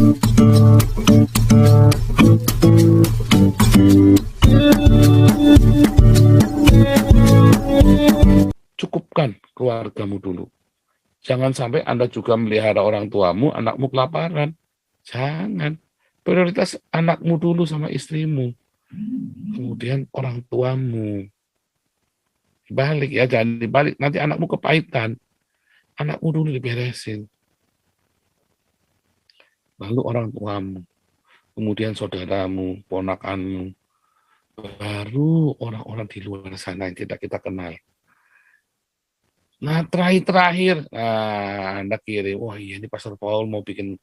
Cukupkan keluargamu dulu. Jangan sampai Anda juga melihara orang tuamu, anakmu kelaparan. Jangan. Prioritas anakmu dulu sama istrimu. Kemudian orang tuamu. Balik ya, jangan dibalik. Nanti anakmu kepahitan. Anakmu dulu diberesin. Lalu orang tuamu. Kemudian saudaramu, ponakanmu. Baru orang-orang di luar sana yang tidak kita kenal. Nah, terakhir, Anda kirim, wah iya ini Pastor Paul mau bikin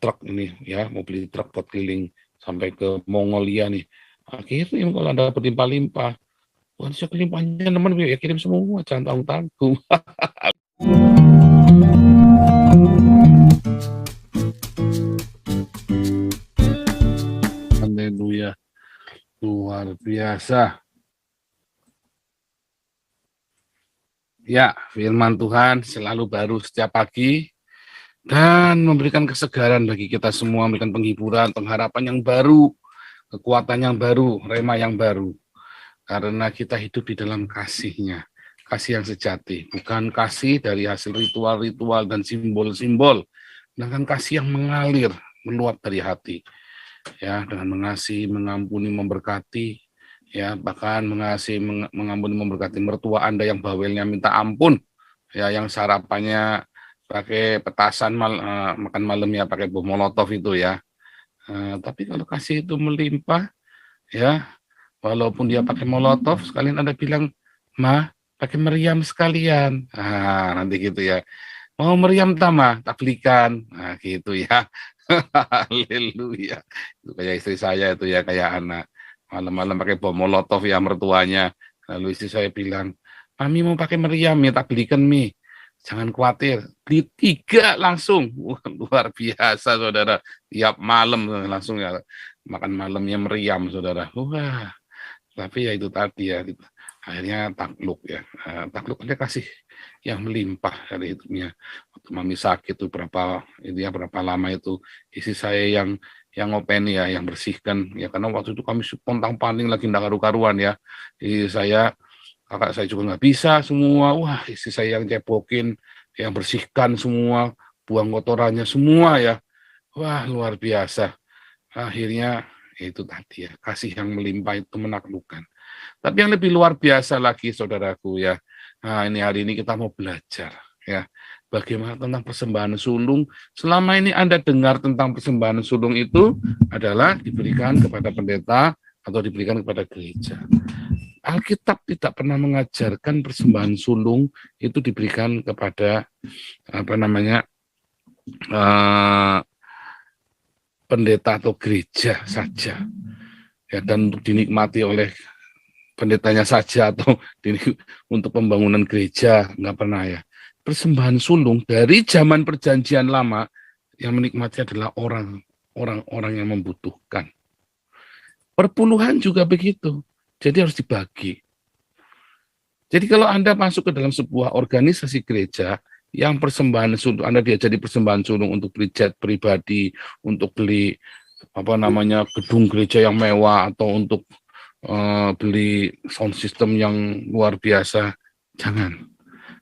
truk ini ya, mau beli truk buat keliling sampai ke Mongolia nih. Kirim kalau Anda berlimpah-limpah. Wah, saya kelimpahnya teman ya kirim semua, jangan tanggung-tanggung. Haleluya. Luar biasa. Ya, firman Tuhan selalu baru setiap pagi dan memberikan kesegaran bagi kita semua, memberikan penghiburan, pengharapan yang baru, kekuatan yang baru, rema yang baru. Karena kita hidup di dalam kasih-Nya, kasih yang sejati, bukan kasih dari hasil ritual-ritual dan simbol-simbol, dengan kasih yang mengalir, meluap dari hati. Ya, dengan mengasihi, mengampuni, memberkati, ya bahkan mengasihi, mengampuni, memberkati mertua Anda yang bawelnya minta ampun, ya yang sarapannya pakai petasan, makan malamnya pakai bom molotov itu ya. Tapi kalau kasih itu melimpah, ya walaupun dia pakai molotov, sekalian Anda bilang, "Ma, pakai meriam sekalian." Nanti gitu ya. Mau meriam tama, tak belikan. Nah, gitu ya. Haleluya. Itu kayak istri saya itu ya, kayak anak. Malam-malam pakai bom molotov ya mertuanya. Lalu istri saya bilang, "Mami mau pakai meriam ya, tak belikan Mi. Jangan khawatir, beli 3 langsung." Wah, luar biasa saudara. Tiap malam langsung ya makan malamnya meriam saudara. Wah, tapi ya itu tadi ya, akhirnya takluk ya. Takluk dia kasih yang melimpah dari hidupnya. Waktu mami sakit itu berapa lama itu isi saya yang ngopeni ya, yang bersihkan ya, karena waktu itu kami pontang-panting lagi nggak karu-karuan ya. Kakak saya juga nggak bisa semua. Wah, isi saya yang cepokin, yang bersihkan semua, buang kotorannya semua ya. Wah, luar biasa. Akhirnya itu tadi ya, kasih yang melimpah itu menaklukkan. Tapi yang lebih luar biasa lagi saudaraku ya. Nah, ini hari ini kita mau belajar ya. Bagaimana tentang persembahan sulung. Selama ini Anda dengar tentang persembahan sulung itu adalah diberikan kepada pendeta atau diberikan kepada gereja. Alkitab tidak pernah mengajarkan persembahan sulung itu diberikan kepada pendeta atau gereja saja. Ya, dan untuk dinikmati oleh pendetanya saja atau untuk pembangunan gereja, nggak pernah ya. Persembahan sulung dari zaman perjanjian lama yang menikmati adalah orang-orang yang membutuhkan. Perpuluhan juga begitu, jadi harus dibagi. Jadi kalau Anda masuk ke dalam sebuah organisasi gereja yang persembahan sulung, Anda diajari persembahan sulung untuk beli jet pribadi, untuk beli gedung gereja yang mewah, atau untuk beli sound system yang luar biasa, jangan.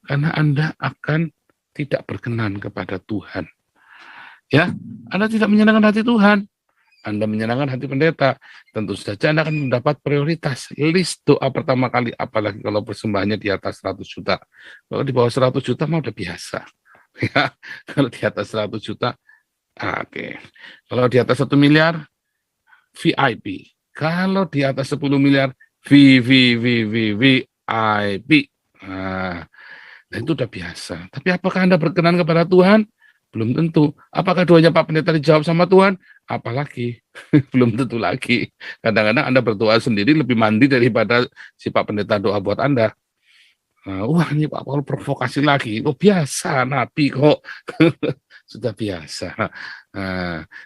Karena Anda akan tidak berkenan kepada Tuhan. Ya, Anda tidak menyenangkan hati Tuhan. Anda menyenangkan hati pendeta. Tentu saja Anda akan mendapat prioritas. List doa pertama kali, apalagi kalau persembahannya di atas 100 juta. Kalau di bawah 100 juta mah udah biasa. Ya, kalau di atas 100 juta, oke. Kalau di atas 1 miliar, VIP. Kalau di atas 10 miliar, VIP. Nah, itu udah biasa. Tapi apakah Anda berkenan kepada Tuhan? Belum tentu. Apakah doanya Pak Pendeta dijawab sama Tuhan? Apalagi. Belum tentu lagi. Kadang-kadang Anda berdoa sendiri lebih mandi daripada si Pak Pendeta doa buat Anda. Wah, ini Pak Paul provokasi lagi. Oh, biasa, Nabi kok. Sudah biasa.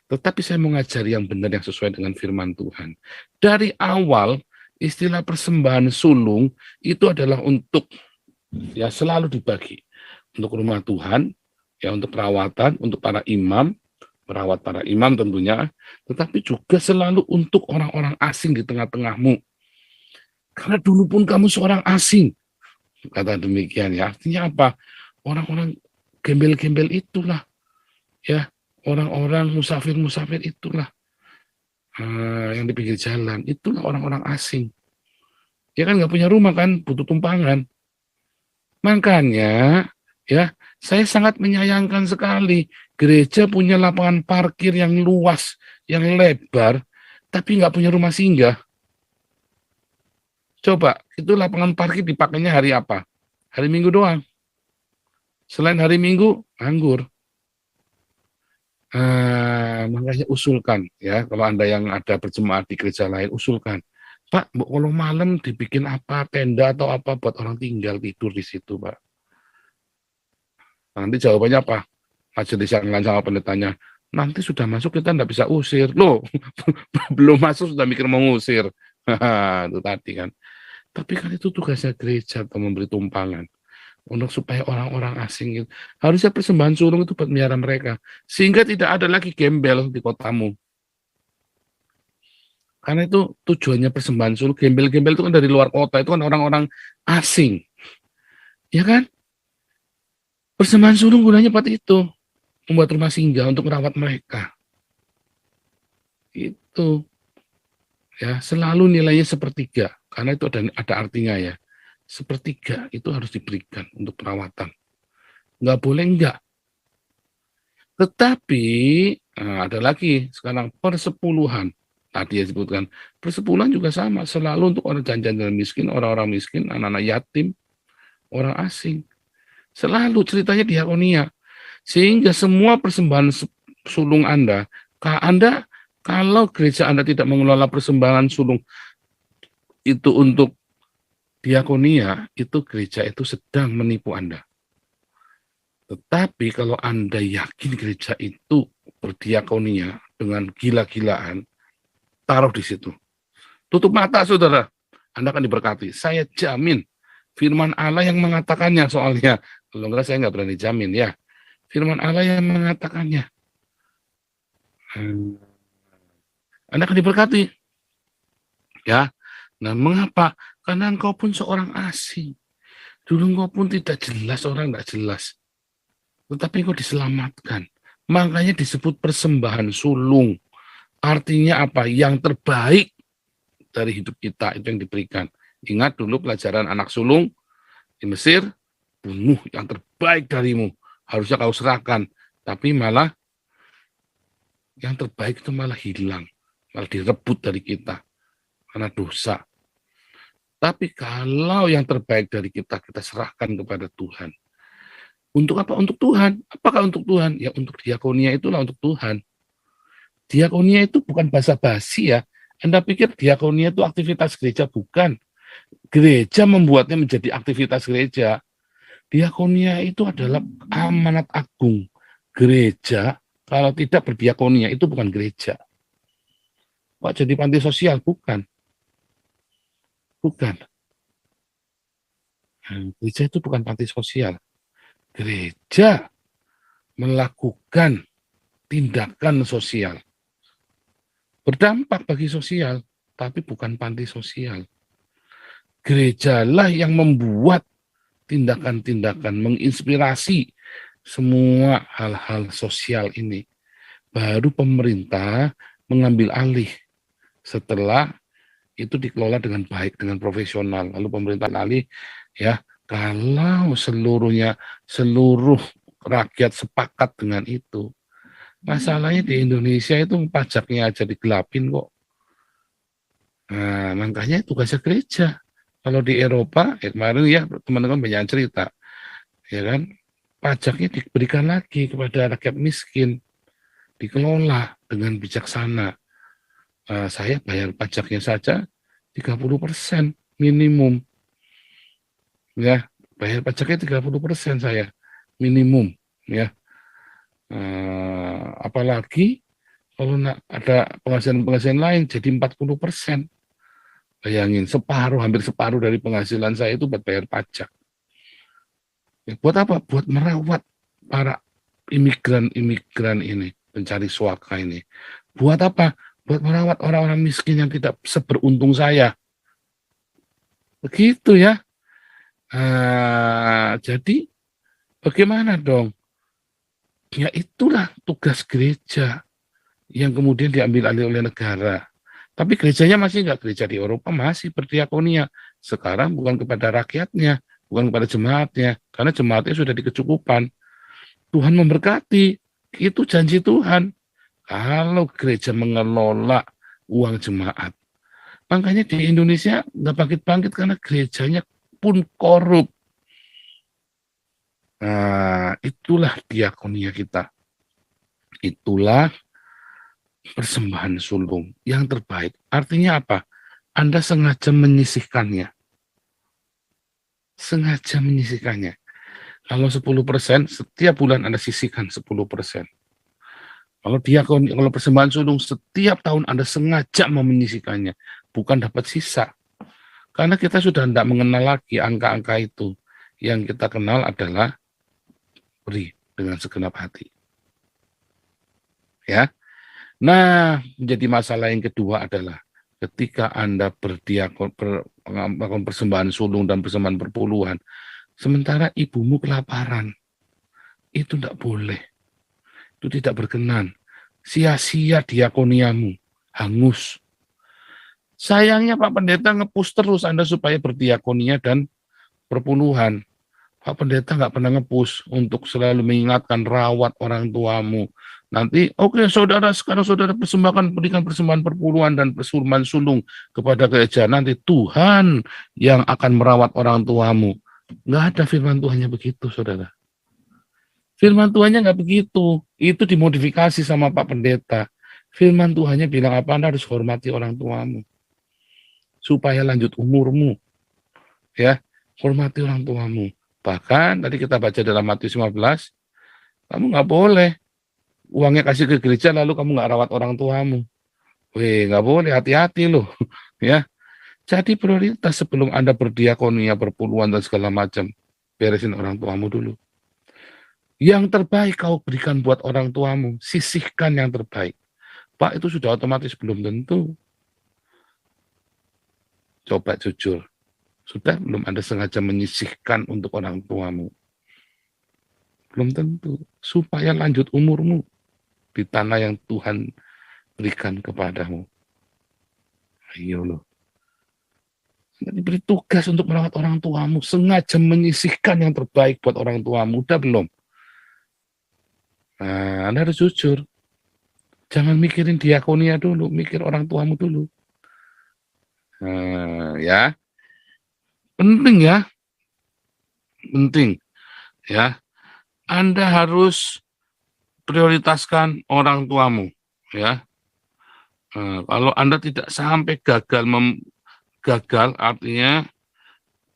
Tetapi saya mau ngajari yang benar, yang sesuai dengan firman Tuhan. Dari awal, istilah persembahan sulung itu adalah untuk ya selalu dibagi untuk rumah Tuhan, ya untuk perawatan, untuk para imam, merawat para imam tentunya, tetapi juga selalu untuk orang-orang asing di tengah-tengahmu. Karena dulu pun kamu seorang asing, kata demikian ya. Artinya apa? Orang-orang gembel-gembel itulah, ya, orang-orang musafir-musafir itulah, yang di pinggir jalan, itulah orang-orang asing. Dia kan nggak punya rumah kan, butuh tumpangan. Makanya, ya, saya sangat menyayangkan sekali gereja punya lapangan parkir yang luas, yang lebar, tapi nggak punya rumah singgah. Coba, itu lapangan parkir dipakainya hari apa? Hari Minggu doang. Selain hari Minggu, anggur. Makanya usulkan, ya, kalau Anda yang ada berjemaat di gereja lain, usulkan. Pak, kalau malam dibikin apa, tenda atau apa buat orang tinggal tidur di situ, Pak. Nanti jawabannya apa? Majelis yang lain sama pendetanya, nanti sudah masuk kita nggak bisa usir. Loh, belum masuk sudah mikir mau ngusir. Itu tadi kan. Tapi kan itu tugasnya gereja atau memberi tumpangan. Untuk supaya orang-orang asing itu, harusnya persembahan sulung itu buat melihara mereka. Sehingga tidak ada lagi gembel di kotamu. Karena itu tujuannya persembahan sulung, gembel-gembel itu kan dari luar kota, itu kan orang-orang asing. Ya kan? Persembahan sulung gunanya buat itu. Membuat rumah singgah untuk merawat mereka. Itu. Ya, selalu nilainya sepertiga. Karena itu ada artinya ya. Sepertiga itu harus diberikan untuk perawatan. Nggak boleh enggak. Tetapi ada lagi sekarang persepuluhan. Tadi ya sebutkan persepuluhan juga sama, selalu untuk orang jalan-jalan miskin, orang-orang miskin, anak-anak yatim, orang asing. Selalu ceritanya diakonia. Sehingga semua persembahan sulung Anda kalau gereja Anda tidak mengelola persembahan sulung itu untuk diakonia, itu gereja itu sedang menipu Anda. Tetapi kalau Anda yakin gereja itu berdiakonia dengan gila-gilaan, taruh di situ. Tutup mata, saudara. Anda akan diberkati. Saya jamin. Firman Allah yang mengatakannya soalnya. Kalau enggak saya nggak berani jamin ya. Firman Allah yang mengatakannya. Anda akan diberkati. Ya. Nah, mengapa? Karena engkau pun seorang asing. Dulu engkau pun tidak jelas, orang tidak jelas. Tetapi engkau diselamatkan. Makanya disebut persembahan sulung. Artinya apa? Yang terbaik dari hidup kita itu yang diberikan. Ingat dulu pelajaran anak sulung di Mesir, bunuh yang terbaik darimu. Harusnya kau serahkan. Tapi malah yang terbaik itu malah hilang. Malah direbut dari kita. Karena dosa. Tapi kalau yang terbaik dari kita, kita serahkan kepada Tuhan. Untuk apa? Untuk Tuhan. Apakah untuk Tuhan? Ya untuk diakonia itulah untuk Tuhan. Diakonia itu bukan basa-basi ya. Anda pikir diakonia itu aktivitas gereja? Bukan. Gereja membuatnya menjadi aktivitas gereja. Diakonia itu adalah amanat agung. Gereja, kalau tidak berdiakonia, itu bukan gereja. Kok jadi panti sosial? Bukan. Bukan. Gereja itu bukan panti sosial. Gereja melakukan tindakan sosial. Berdampak bagi sosial, tapi bukan panti sosial. Gerejalah yang membuat tindakan-tindakan, menginspirasi semua hal-hal sosial ini. Baru pemerintah mengambil alih setelah itu dikelola dengan baik, dengan profesional. Lalu pemerintah alih, ya, kalau seluruh rakyat sepakat dengan itu. Masalahnya di Indonesia itu pajaknya aja digelapin kok. Nah, makanya tugasnya gereja. Kalau di Eropa, ya kemarin ya teman-teman banyak cerita, ya kan, pajaknya diberikan lagi kepada rakyat miskin, dikelola dengan bijaksana. Saya bayar pajaknya saja 30% minimum, ya, bayar pajaknya 30% saya minimum, ya. Apalagi kalau ada penghasilan lain jadi 40%. Bayangin, hampir separuh dari penghasilan saya itu buat bayar pajak. Ya, buat apa? Buat merawat para imigran-imigran ini. pencari suaka ini. Buat apa? Buat merawat orang-orang miskin yang tidak seberuntung saya. Begitu ya. Jadi bagaimana dong? Ya itulah tugas gereja yang kemudian diambil alih oleh negara. Tapi gerejanya masih enggak, gereja di Eropa masih berdiakonia. Sekarang bukan kepada rakyatnya, bukan kepada jemaatnya, karena jemaatnya sudah dikecukupan. Tuhan memberkati, itu janji Tuhan. Kalau gereja mengelola uang jemaat, makanya di Indonesia nggak bangkit-bangkit karena gerejanya pun korup. Nah, itulah diakonia kita. Itulah persembahan sulung yang terbaik. Artinya apa? Anda sengaja menyisihkannya. Sengaja menyisihkannya. Kalau 10%, setiap bulan Anda sisihkan 10%. Kalau persembahan sulung, setiap tahun Anda sengaja menyisihkannya, bukan dapat sisa. Karena kita sudah tidak mengenal lagi angka-angka itu. Yang kita kenal adalah beri dengan segenap hati. Ya. Nah, menjadi masalah yang kedua adalah ketika Anda melakukan persembahan sulung dan persembahan perpuluhan, sementara ibumu kelaparan, itu tidak boleh. Itu tidak berkenan. Sia-sia diakoniamu, hangus. Sayangnya Pak Pendeta nge-push terus Anda supaya berdiakonia dan perpuluhan. Pak Pendeta nggak pernah nge-push untuk selalu mengingatkan rawat orang tuamu. Nanti, oke, saudara, sekarang saudara berikan persembahan perpuluhan dan persembahan sulung kepada gereja. Nanti Tuhan yang akan merawat orang tuamu. Nggak ada firman Tuhannya begitu, saudara. Firman Tuhannya nggak begitu. Itu dimodifikasi sama Pak Pendeta. Firman Tuhannya bilang apa? Anda harus hormati orang tuamu. Supaya lanjut umurmu. Ya, hormati orang tuamu. Bahkan tadi kita baca dalam Matius 15, kamu nggak boleh uangnya kasih ke gereja lalu kamu nggak rawat orang tuamu. Nggak boleh, hati-hati loh. Ya, jadi prioritas sebelum Anda berdiakonia, perpuluhan dan segala macam, beresin orang tuamu dulu. Yang terbaik kau berikan buat orang tuamu, sisihkan yang terbaik. Pak, itu sudah otomatis belum tentu. Coba jujur, sudah belum Anda sengaja menyisihkan untuk orang tuamu? Belum tentu, supaya lanjut umurmu di tanah yang Tuhan berikan kepadamu. Ayo loh. Diberi tugas untuk merawat orang tuamu, sengaja menyisihkan yang terbaik buat orang tuamu, udah belum? Nah, Anda harus jujur. Jangan mikirin diakonia dulu, mikir orang tuamu dulu. Ya. Penting ya. Penting. Ya. Anda harus prioritaskan orang tuamu, ya. Kalau Anda tidak sampai gagal artinya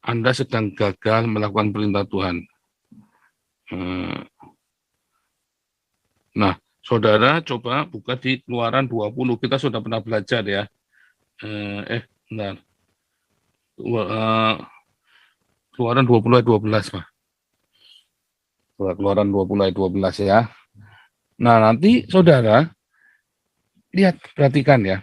Anda sedang gagal melakukan perintah Tuhan. Nah, saudara coba buka di Keluaran 20. Kita sudah pernah belajar ya. Bentar. Keluaran 20 ayat 12, Pak. Keluaran 20 ayat 12 ya. Nah, nanti saudara lihat, perhatikan ya.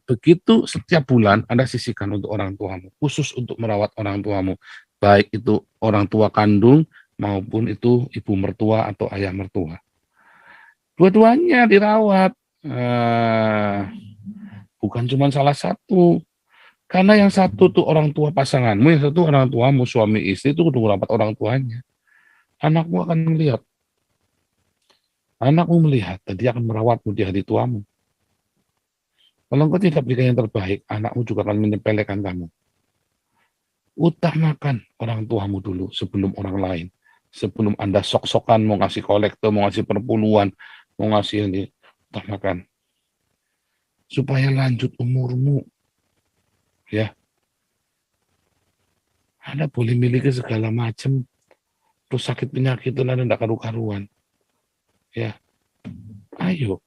Begitu setiap bulan Anda sisihkan untuk orang tuamu, khusus untuk merawat orang tuamu, baik itu orang tua kandung maupun itu ibu mertua atau ayah mertua. Dua-duanya dirawat, bukan cuma salah satu. Karena yang satu tuh orang tua pasanganmu, yang satu orang tuamu, suami istri itu kudu merawat orang tuanya. Anakmu akan melihat. Anakmu melihat, dan dia akan merawatmu di hari tuamu. Kalau engkau tidak berikan yang terbaik, anakmu juga akan menyepelekan kamu. Utamakan orang tuamu dulu sebelum orang lain. Sebelum Anda sok-sokan mau ngasih kolektor, mau ngasih perpuluhan, mau ngasih ini, utamakan. Supaya lanjut umurmu. Ya. Anda boleh miliki segala macam, terus sakit penyakit dan Anda tidak karu-karuan. Ya. Ayo.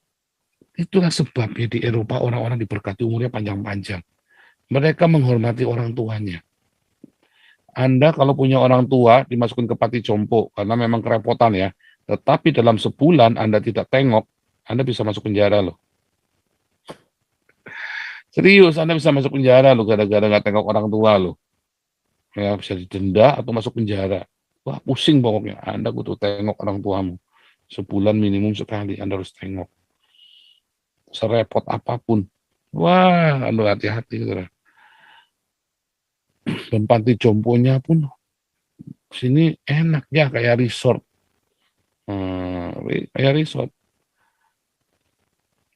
Itulah sebabnya di Eropa orang-orang diberkati umurnya panjang-panjang. Mereka menghormati orang tuanya. Anda kalau punya orang tua, dimasukin ke panti jompo, karena memang kerepotan ya. Tetapi dalam sebulan Anda tidak tengok, Anda bisa masuk penjara loh. Serius, Anda bisa masuk penjara loh gara-gara nggak tengok orang tua loh. Ya, bisa didenda atau masuk penjara. Wah, pusing pokoknya. Anda kudu tengok orang tuamu. Sebulan minimum sekali Anda harus tengok. Serepot apapun. Wah, Anda hati-hati. Dan panti jomponya pun sini enak ya, kayak resort. Kayak resort.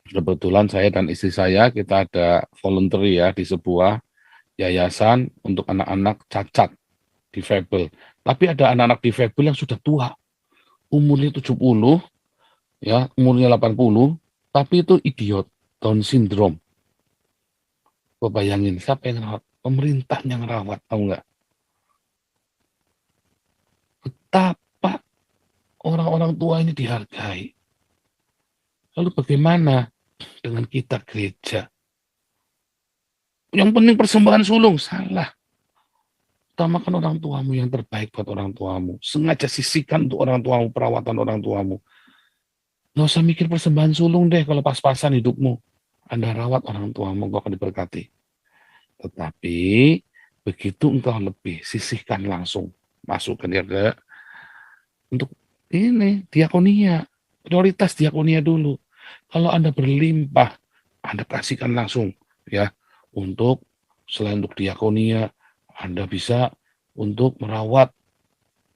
Kebetulan saya dan istri saya, kita ada volunteer ya di sebuah yayasan untuk anak-anak cacat, difabel. Tapi ada anak-anak difabel yang sudah tua, umurnya 70, ya, umurnya 80, tapi itu idiot, Down syndrome. Gue bayangin, siapa yang rawat? Pemerintah yang rawat, tahu nggak? Betapa orang-orang tua ini dihargai. Lalu bagaimana dengan kita gereja? Yang penting persembahan sulung, salah. Utamakan orang tuamu, yang terbaik buat orang tuamu. Sengaja sisihkan untuk orang tuamu, perawatan orang tuamu. Nggak usah mikir persembahan sulung deh kalau pas-pasan hidupmu. Anda rawat orang tuamu, kau akan diberkati. Tetapi begitu engkau lebih, sisihkan langsung. Masukkan dia ke untuk ini, diakonia. Prioritas diakonia dulu. Kalau Anda berlimpah, Anda kasihkan langsung ya untuk selain untuk diakonia, Anda bisa untuk merawat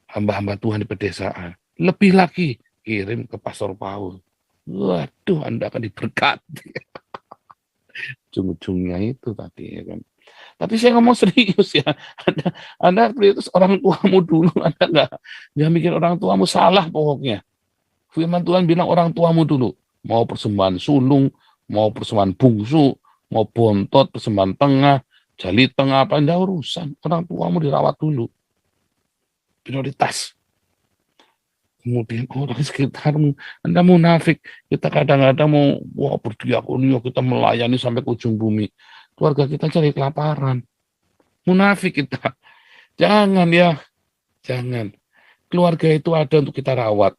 hamba-hamba Tuhan di pedesaan. Lebih lagi kirim ke Pastor Paul. Waduh, Anda akan diberkati. Ujung-ujungnya itu tadi ya kan. Tapi saya ngomong serius ya. Anda prioritas orang tuamu dulu. Anda nggak mikir orang tuamu, salah pokoknya. Firman Tuhan bilang orang tuamu dulu. Mau persembahan sulung, mau persembahan bungsu, mau bontot, persembahan tengah, jali tengah, apa, enggak urusan. Orang tuamu dirawat dulu. Prioritas. Kemudian orang sekitarmu, Anda munafik. Kita kadang-kadang mau berdiakonia, kita melayani sampai ke ujung bumi. Keluarga kita cari kelaparan. Munafik kita. Jangan ya, jangan. Keluarga itu ada untuk kita rawat.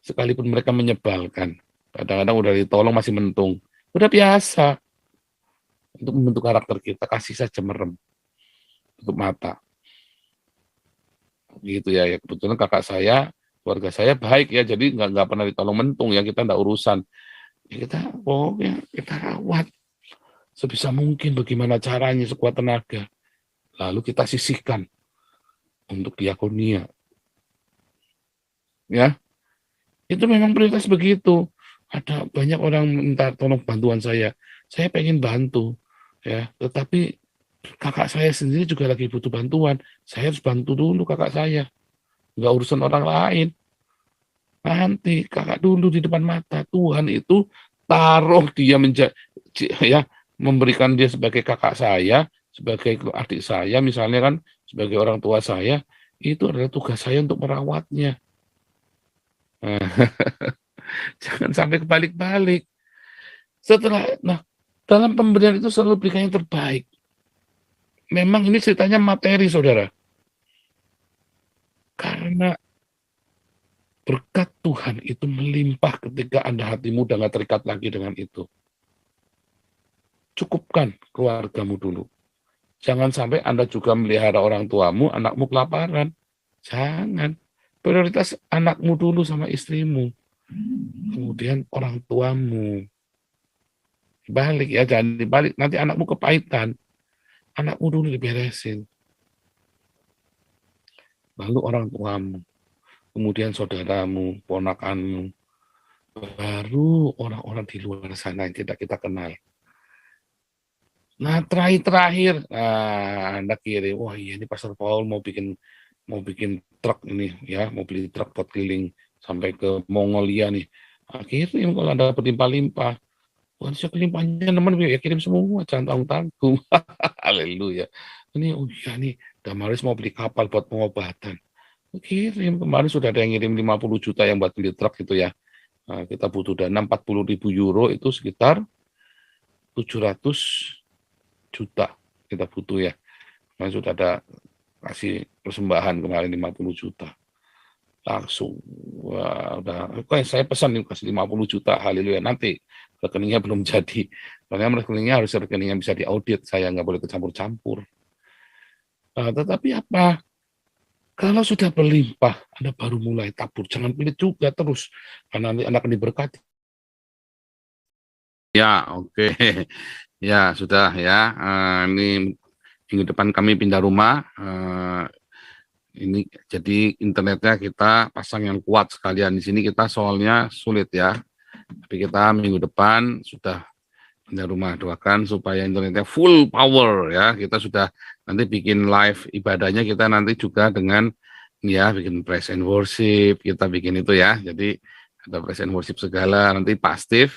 Sekalipun mereka menyebalkan. Kadang-kadang udah ditolong masih mentung. Udah biasa. Untuk membentuk karakter kita, kasih saja merem. Tutup mata. Gitu ya. Kebetulan kakak saya, keluarga saya baik ya, jadi nggak pernah ditolong mentung ya, kita nggak urusan. Ya kita pokoknya kita rawat sebisa mungkin, bagaimana caranya sekuat tenaga. Lalu kita sisihkan untuk diakonia. Ya, itu memang prioritas begitu. Ada banyak orang minta tolong bantuan saya pengen bantu ya, tetapi kakak saya sendiri juga lagi butuh bantuan. Saya harus bantu dulu kakak saya, nggak urusan orang lain. Nanti kakak dulu di depan mata. Tuhan itu taruh dia ya, memberikan dia sebagai kakak saya, sebagai adik saya misalnya kan, sebagai orang tua saya, itu adalah tugas saya untuk merawatnya. Jangan sampai kebalik-balik. Dalam pemberian itu selalu berikan yang terbaik. Memang ini ceritanya materi, saudara. Karena berkat Tuhan itu melimpah ketika Anda hatimu udah gak terikat lagi dengan itu. Cukupkan keluargamu dulu. Jangan sampai Anda juga melihara orang tuamu, anakmu kelaparan. Jangan. Prioritas anakmu dulu sama istrimu. Kemudian orang tuamu. Balik ya, jangan dibalik. Nanti anakmu kepahitan. Anakmu dulu diberesin. Lalu orang tuamu. Kemudian saudaramu, ponakanmu. Baru orang-orang di luar sana yang tidak kita kenal. Nah, terakhir, Anda kirim, wah iya ini Pastor Paul mau bikin truk ini ya, mau beli truk buat keliling sampai ke Mongolia nih. Kirim kalau Anda berlimpah-limpah. Wah, saya kelimpahnya teman ya kirim semua, jangan tanggung-tanggung. Haleluya. Ini oh iya nih, Damaris mau beli kapal buat pengobatan. Kirim, kemarin sudah ada yang ngirim 50 juta yang buat beli truk itu ya. Nah, kita butuh dana 40.000 euro, itu sekitar 700 juta kita butuh ya. Nah, sudah ada kasih persembahan kemarin 50 juta. langsung. Wah, udah, oke, saya pesan nih kasih 50 juta, haleluya, nanti rekeningnya belum jadi. Makanya rekeningnya harus rekeningnya bisa diaudit, saya nggak boleh kecampur-campur. Tetapi apa? Kalau sudah berlimpah, Anda baru mulai tabur. Jangan pelit juga terus, karena nanti Anda akan diberkati. Ya, oke. Ya, sudah ya. Ini minggu depan kami pindah rumah. Ini jadi internetnya kita pasang yang kuat sekalian. Di sini kita soalnya sulit ya. Tapi kita minggu depan sudah pindah rumah, doakan supaya internetnya full power ya. Kita sudah nanti bikin live ibadahnya, kita nanti juga dengan ya bikin praise and worship, kita bikin itu ya. Jadi ada praise and worship segala, nanti Pak Steve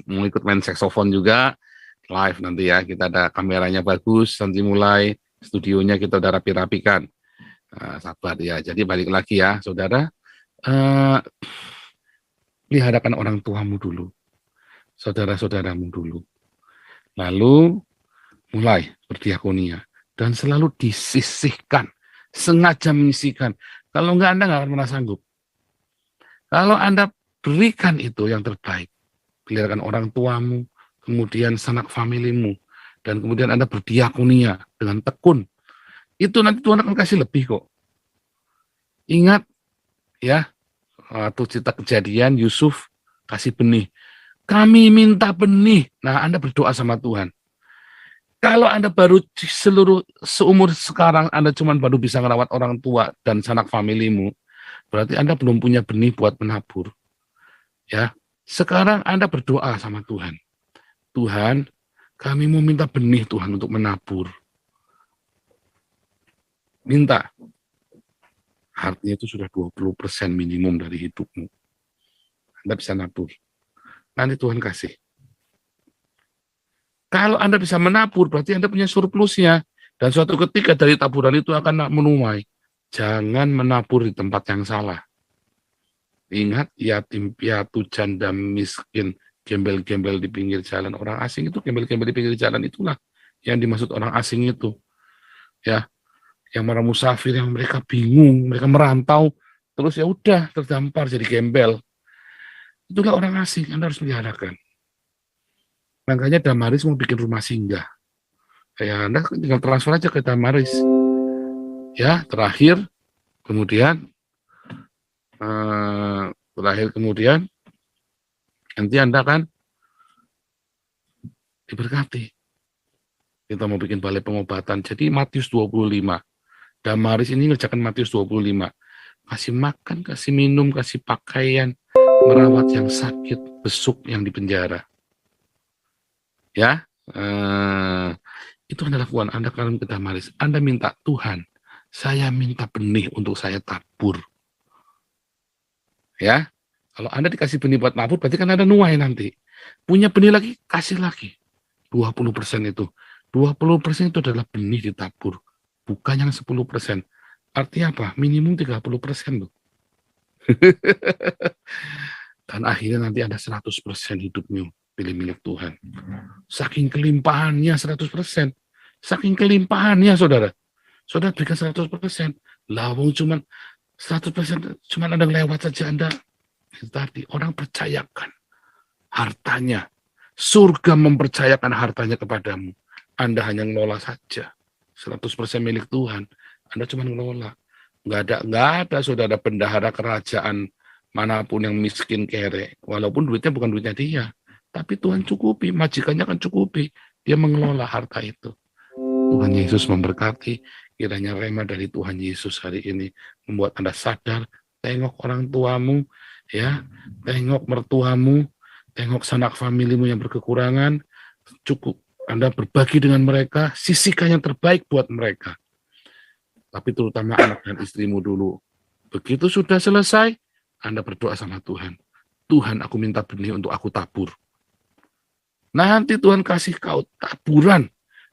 mau ikut main saxophone juga live nanti ya. Kita ada kameranya bagus, nanti mulai studionya kita udah rapi-rapikan. Sabar ya. Jadi balik lagi ya, saudara. Peliharakan orang tuamu dulu, saudara-saudaramu dulu. Lalu mulai berdiakonia dan selalu disisihkan, sengaja menyisihkan. Kalau enggak, Anda nggak akan pernah sanggup. Kalau Anda berikan itu yang terbaik, peliharakan orang tuamu, kemudian sanak familimu, dan kemudian Anda berdiakonia dengan tekun, itu nanti Tuhan akan kasih lebih kok. Ingat ya, waktu cerita Kejadian, Yusuf kasih benih. Kami minta benih. Nah, Anda berdoa sama Tuhan. Kalau Anda baru seumur sekarang Anda cuma baru bisa merawat orang tua dan sanak familimu, berarti Anda belum punya benih buat menabur. Ya, sekarang Anda berdoa sama Tuhan. Tuhan, kami mau minta benih Tuhan untuk menabur. Minta. Artinya itu sudah 20% minimum dari hidupmu. Anda bisa nabur. Nanti Tuhan kasih. Kalau Anda bisa menabur, berarti Anda punya surplusnya. Dan suatu ketika dari taburan itu akan menuai. Jangan menabur di tempat yang salah. Ingat, yatim piatu, janda miskin, gembel-gembel di pinggir jalan. Orang asing itu gembel-gembel di pinggir jalan, itulah yang dimaksud orang asing itu. Ya, yang para musafir, yang mereka bingung, mereka merantau, terus ya udah terdampar jadi gembel. Itulah orang asing, Anda harus meliharakan. Makanya Damaris mau bikin rumah singgah. Ya, Anda tinggal transfer aja ke Damaris. Ya, terakhir kemudian nanti Anda kan diberkati. Kita mau bikin balai pengobatan. Jadi Matius 25. Damaris ini ngerjakan Matius 25. Kasih makan, kasih minum, kasih pakaian, merawat yang sakit, besuk yang di penjara. Ya, itu adalah lakukan Anda kalau ke Damaris. Anda minta, Tuhan, saya minta benih untuk saya tabur. Ya, kalau Anda dikasih benih buat nabur, berarti kan Anda nuai nanti. Punya benih lagi, kasih lagi. 20% itu. 20% itu adalah benih ditabur. Bukan yang 10%. Artinya apa? Minimum 30% loh. Dan akhirnya nanti ada 100% hidupmu pilih milik Tuhan. Saking kelimpahannya 100%. Saking kelimpahannya, saudara. Saudara berikan 100%. Lawang cuman 100%, cuman Anda lewat saja Anda. Tadi orang percayakan hartanya. Surga mempercayakan hartanya kepadamu. Anda hanya ngelola saja. 100% milik Tuhan. Anda cuma ngelola. Nggak ada saudara bendahara kerajaan manapun yang miskin kere. Walaupun duitnya bukan duitnya dia. Tapi Tuhan cukupi, majikannya kan cukupi. Dia mengelola harta itu. Tuhan Yesus memberkati. Kiranya rema dari Tuhan Yesus hari ini membuat Anda sadar, tengok orang tuamu, ya, tengok mertuamu, tengok sanak familimu yang berkekurangan, cukup Anda berbagi dengan mereka, sisihkan yang terbaik buat mereka. Tapi terutama anak dan istrimu dulu. Begitu sudah selesai, Anda berdoa sama Tuhan. Tuhan, aku minta benih untuk aku tabur. Nanti Tuhan kasih kau taburan.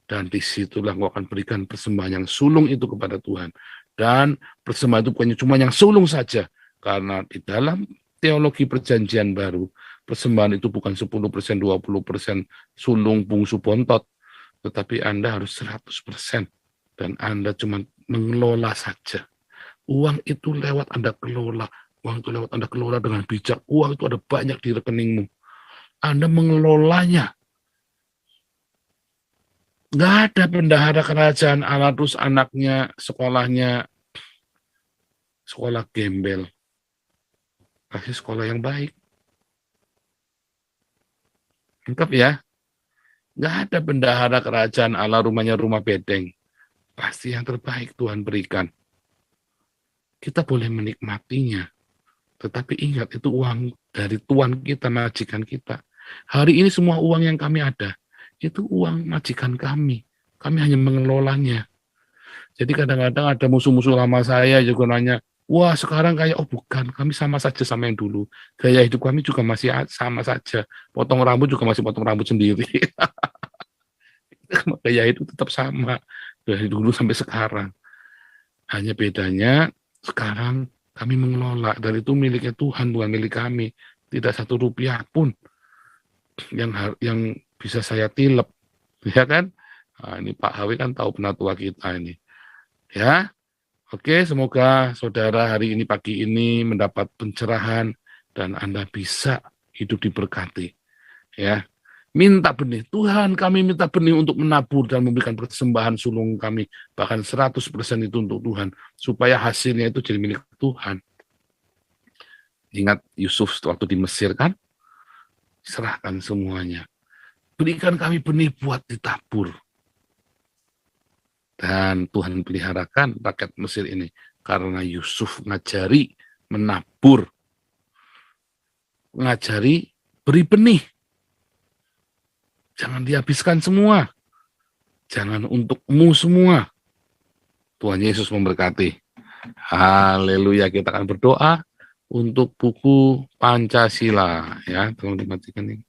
Dan disitulah kau akan berikan persembahan yang sulung itu kepada Tuhan. Dan persembahan itu bukannya cuma yang sulung saja. Karena di dalam teologi perjanjian baru, persembahan itu bukan 10%, 20% sulung bungsu bontot. Tetapi Anda harus 100%. Dan Anda cuma mengelola saja. Uang itu lewat Anda kelola. Uang itu lewat Anda kelola dengan bijak. Uang itu ada banyak di rekeningmu. Anda mengelolanya. Nggak ada bendahara kerajaan Allah terus anaknya sekolahnya sekolah gembel. Kasih sekolah yang baik. Lengkap ya. Nggak ada bendahara kerajaan Allah rumahnya rumah bedeng. Pasti yang terbaik Tuhan berikan. Kita boleh menikmatinya. Tetapi ingat, itu uang dari Tuhan kita, majikan kita. Hari ini semua uang yang kami ada, itu uang majikan kami. Kami hanya mengelolanya. Jadi kadang-kadang ada musuh-musuh lama saya juga nanya, wah sekarang kayak, oh bukan, kami sama saja sama yang dulu. Gaya hidup kami juga masih sama saja. Potong rambut juga masih potong rambut sendiri. Gaya hidup tetap sama. Dari dulu sampai sekarang. Hanya bedanya, sekarang kami mengelola, dan itu miliknya Tuhan, bukan milik kami. Tidak satu rupiah pun yang bisa saya tilep, ya kan? Nah, ini Pak Hawi kan tahu penatua kita ini. Ya, oke, semoga saudara hari ini pagi ini mendapat pencerahan dan Anda bisa hidup diberkati. Ya, minta benih. Tuhan, kami minta benih untuk menabur dan memberikan persembahan sulung kami, bahkan 100% itu untuk Tuhan, supaya hasilnya itu jadi milik Tuhan. Ingat Yusuf waktu di Mesir kan? Serahkan semuanya. Berikan kami benih buat ditabur. Dan Tuhan peliharakan rakyat Mesir ini, karena Yusuf ngajari menabur. Ngajari beri benih. Jangan dihabiskan semua. Jangan untukmu semua. Tuhan Yesus memberkati. Haleluya. Kita akan berdoa untuk buku Pancasila. Ya, tolong dimatikan ini.